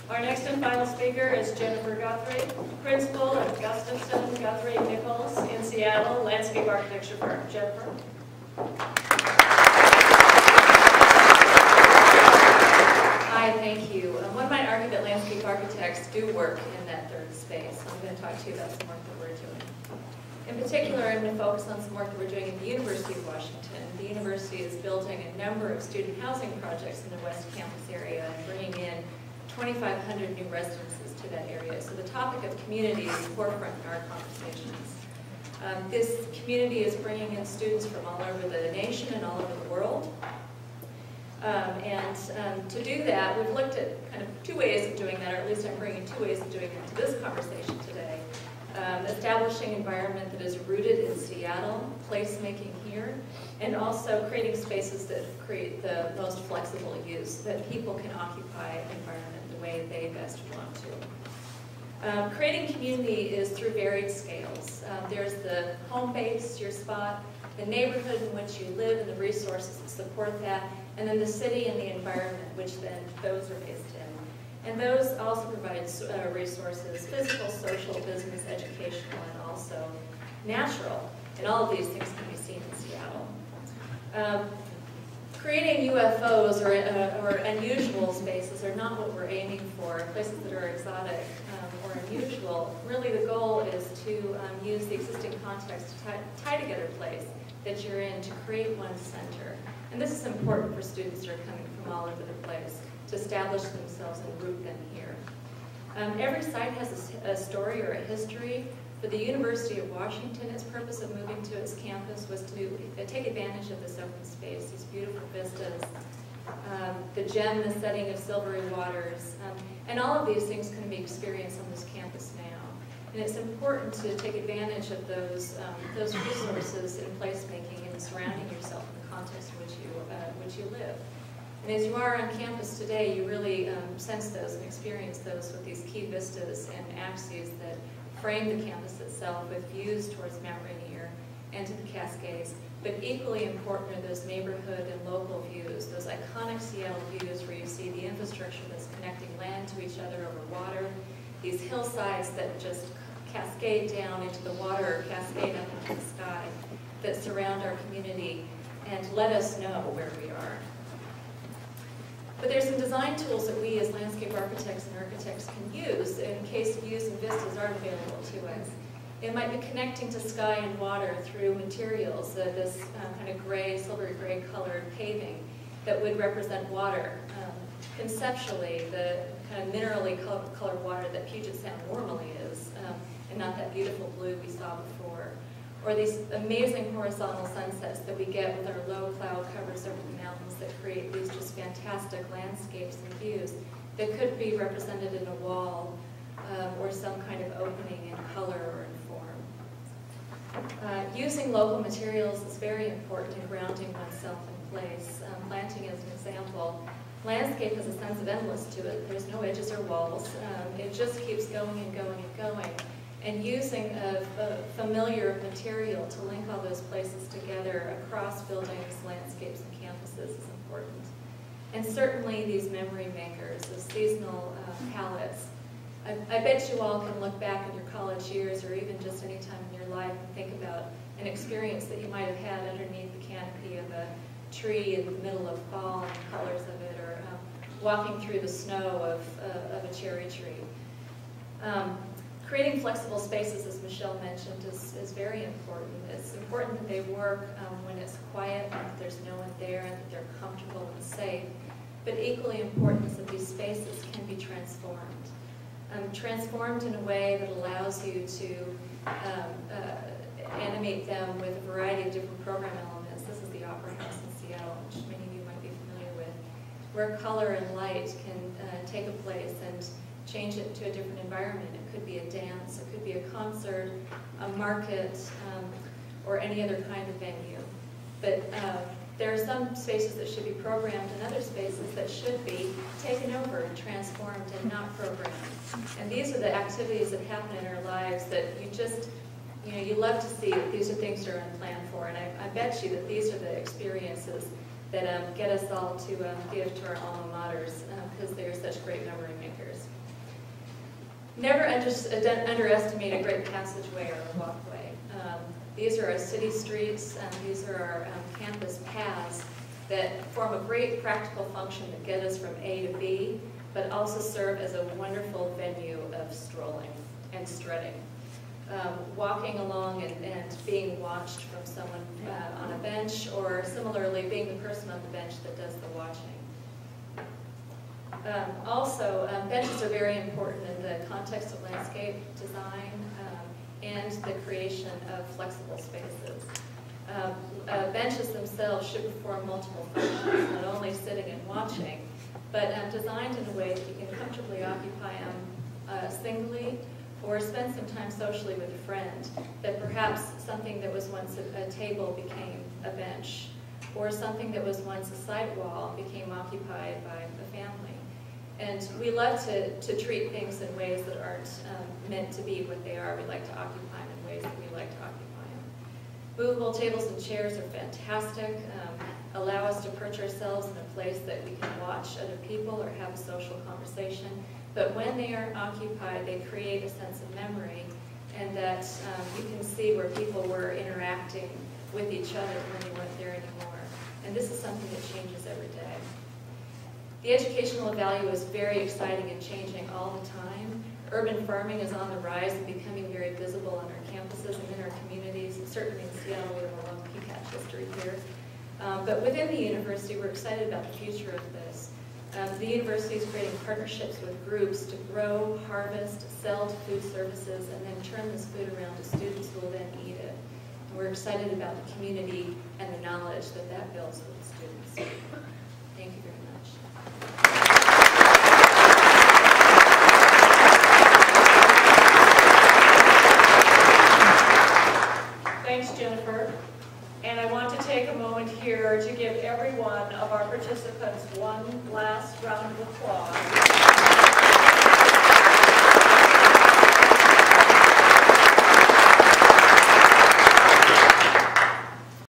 Our next and final speaker is Jennifer Guthrie, principal at Gustafson Guthrie Nichols in Seattle, landscape architecture firm. Jennifer. Hi, thank you. One might argue that landscape architects do work in that third space. I'm going to talk to you about some work that we're doing. In particular, I'm going to focus on some work that we're doing at the University of Washington. The university is building a number of student housing projects in the West Campus area and bringing in 2,500 new residences to that area. So the topic of community is forefront in our conversations. This community is bringing in students from all over the nation and all over the world. To do that, we've looked at kind of two ways of doing that, or at least I'm bringing two ways of doing it to this conversation today. Establishing an environment that is rooted in Seattle, placemaking here, and also creating spaces that create the most flexible use, that people can occupy an environment the way they best want to. Creating community is through varied scales. There's the home base, your spot, the neighborhood in which you live and the resources that support that, and then the city and the environment, which then those are based in. And those also provide resources, physical, social, business, educational, and also natural. And all of these things can be seen in Seattle. Creating UFOs or unusual spaces are not what we're aiming for, places that are exotic or unusual. Really the goal is to use the existing context to tie together a place that you're in to create one center. And this is important for students that are coming from all over the place to establish themselves and root them here. Every site has a story or a history. For the University of Washington, its purpose of moving to its campus was to take advantage of this open space, these beautiful vistas, the gem, the setting of silvery waters, and all of these things can be experienced on this campus now. And it's important to take advantage of those resources in placemaking and surrounding yourself in the context in which you live. And as you are on campus today, you really sense those and experience those with these key vistas and axes that frame the campus itself with views towards Mount Rainier and to the Cascades. But equally important are those neighborhood and local views, those iconic Seattle views where you see the infrastructure that's connecting land to each other over water, these hillsides that just cascade down into the water or cascade up into the sky that surround our community and let us know where we are. But there's some design tools that we as landscape architects and architects can use in case views and vistas aren't available to us. It might be connecting to sky and water through materials, this kind of gray, silvery gray colored paving that would represent water. Conceptually, the kind of minerally colored water that Puget Sound normally is, and not that beautiful blue we saw before. Or these amazing horizontal sunsets that we get with our low cloud covers over the mountains that create these just fantastic landscapes and views that could be represented in a wall or some kind of opening in color or in form. Using local materials is very important in grounding oneself in place. Planting as an example. Landscape has a sense of endless to it. There's no edges or walls. It just keeps going and going and going. And using a familiar material to link all those places together across buildings, landscapes, and campuses is important. And certainly these memory makers, the seasonal palettes. I bet you all can look back in your college years or even just any time in your life and think about an experience that you might have had underneath the canopy of a tree in the middle of fall and the colors of it, or walking through the snow of a cherry tree. Creating flexible spaces, as Michelle mentioned, is very important. It's important that they work when it's quiet, and that there's no one there, and that they're comfortable and safe. But equally important is that these spaces can be transformed. Transformed in a way that allows you to animate them with a variety of different program elements. This is the Opera House in Seattle, which many of you might be familiar with, where color and light can take a place and change it to a different environment. It could be a dance, it could be a concert, a market, or any other kind of venue. But there are some spaces that should be programmed and other spaces that should be taken over and transformed and not programmed. And these are the activities that happen in our lives that you just, you love to see that these are things that are unplanned for. And I bet you that these are the experiences that get us all to give to our alma maters because they are such great memory makers. Never underestimate a great passageway or a walkway. These are our city streets, these are our campus paths that form a great practical function that get us from A to B, but also serve as a wonderful venue of strolling and strutting. Walking along and being watched from someone on a bench, or similarly being the person on the bench that does the watching. Also, benches are very important in the context of landscape design and the creation of flexible spaces. Benches themselves should perform multiple functions, not only sitting and watching, but designed in a way that you can comfortably occupy them singly or spend some time socially with a friend, that perhaps something that was once a table became a bench, or something that was once a side wall became occupied by a family. And we love to treat things in ways that aren't meant to be what they are. We like to occupy them in ways that we like to occupy them. Movable tables and chairs are fantastic, allow us to perch ourselves in a place that we can watch other people or have a social conversation. But when they aren't occupied, they create a sense of memory, and that you can see where people were interacting with each other when they weren't there anymore. And this is something that changes every day. The educational value is very exciting and changing all the time. Urban farming is on the rise and becoming very visible on our campuses and in our communities. And certainly in Seattle, we have a long PCAT history here. But within the university, we're excited about the future of this. The university is creating partnerships with groups to grow, harvest, sell to food services, and then turn this food around to students who will then eat it. And we're excited about the community and the knowledge that that builds with the students. Thank you very much. Thanks, Jennifer. And I want to take a moment here to give every one of our participants one last round of applause.